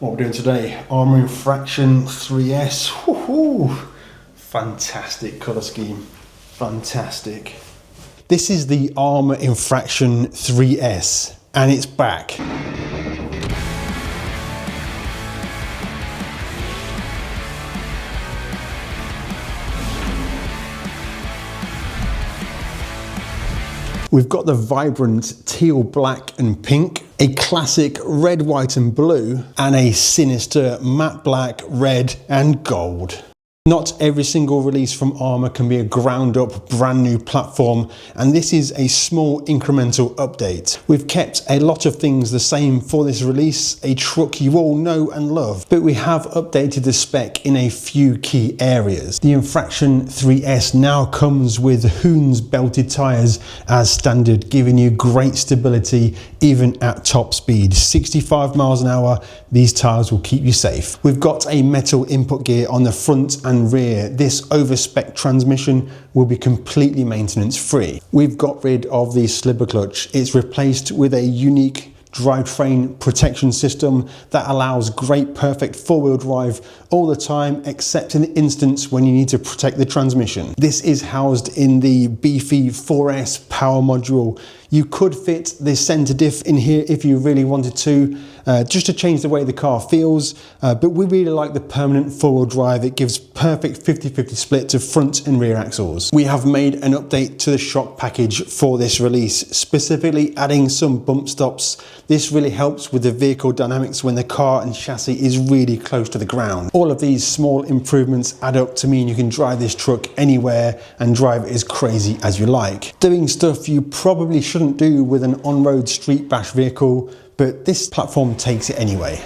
What we're doing today, ARRMA Infraction 3S. Woohoo! Fantastic colour scheme, fantastic. This is the ARRMA Infraction 3S and it's back. We've got the vibrant teal, black and pink, a classic red, white and blue, and a sinister matte black, red and gold. Not every single release from ARRMA can be a ground up brand new platform, and this is a small incremental update. We've kept a lot of things the same for this release, a truck you all know and love, but we have updated the spec in a few key areas. The Infraction 3S now comes with Hoons belted tyres as standard, giving you great stability even at top speed. 65 miles an hour, these tyres will keep you safe. We've got a metal input gear on the front and rear. This over-spec transmission will be completely maintenance free. We've got rid of the slipper clutch. It's replaced with a unique drivetrain protection system that allows great perfect four-wheel drive all the time, except in the instance when you need to protect the transmission. This is housed in the beefy 4S power module. You could fit the center diff in here if you really wanted to, just to change the way the car feels, but we really like the permanent four-wheel drive. It gives perfect 50-50 split to front and rear axles. We have made an update to the shock package for this release, specifically adding some bump stops. This really helps with the vehicle dynamics when the car and chassis is really close to the ground. All of these small improvements add up to mean you can drive this truck anywhere and drive it as crazy as you like. Doing stuff you probably shouldn't do with an on-road street bash vehicle, but this platform takes it anyway.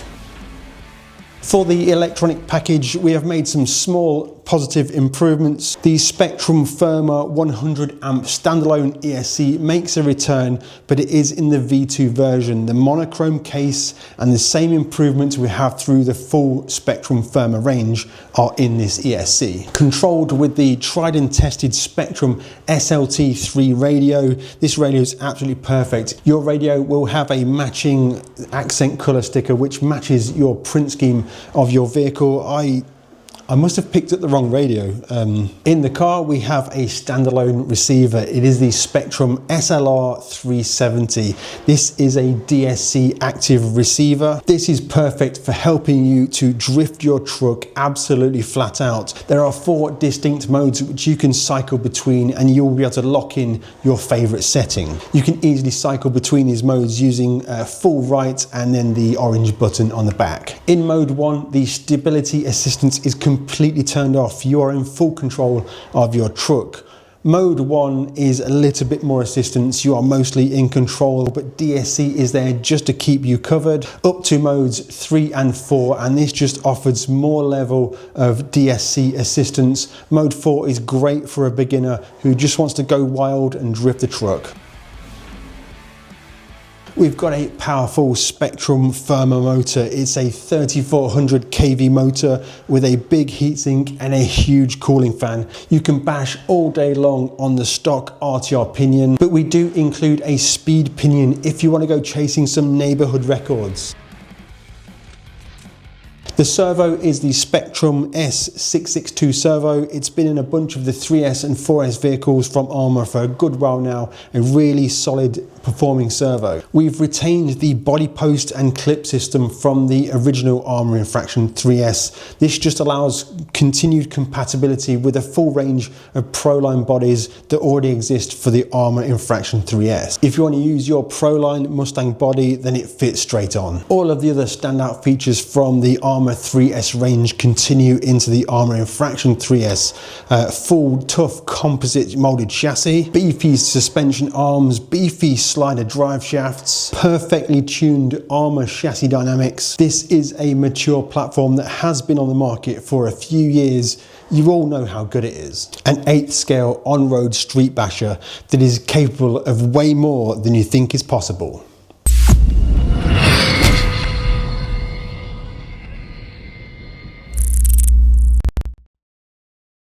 For the electronic package, we have made some small positive improvements. The Spektrum Firma 100 amp standalone ESC makes a return, but it is in the V2 version. The monochrome case and the same improvements we have through the full Spektrum Firma range are in this ESC. Controlled with the tried and tested Spektrum SLT3 radio. This radio is absolutely perfect. Your radio will have a matching accent color sticker which matches your print scheme of your vehicle. I must have picked up the wrong radio. In the car we have a standalone receiver. It is the Spektrum SLR370. This is a DSC active receiver. This is perfect for helping you to drift your truck absolutely flat out. There are 4 distinct modes which you can cycle between, and you'll be able to lock in your favorite setting. You can easily cycle between these modes using full right and then the orange button on the back. In mode 1, the stability assistance is completely turned off. You are in full control of your truck. Mode 1 is a little bit more assistance. You are mostly in control, but DSC is there just to keep you covered. Up to modes 3 and 4, and this just offers more level of DSC assistance. Mode 4 is great for a beginner who just wants to go wild and drift the truck. We've got a powerful Spektrum Firma motor. It's a 3400 kV motor with a big heatsink and a huge cooling fan. You can bash all day long on the stock RTR pinion, but we do include a speed pinion if you want to go chasing some neighborhood records. The servo is the Spektrum S662 servo. It's been in a bunch of the 3S and 4S vehicles from ARRMA for a good while now. A really solid performing servo. We've retained the body post and clip system from the original ARRMA Infraction 3S. This just allows continued compatibility with a full range of Proline bodies that already exist for the ARRMA Infraction 3S. If you want to use your Proline Mustang body, then it fits straight on. All of the other standout features from the ARRMA 3S range continue into the ARRMA Infraction 3S. Full tough composite molded chassis, beefy suspension arms, beefy slider drive shafts, perfectly tuned ARRMA chassis dynamics. This is a mature platform that has been on the market for a few years. You all know how good it is. An 8th scale on-road street basher that is capable of way more than you think is possible.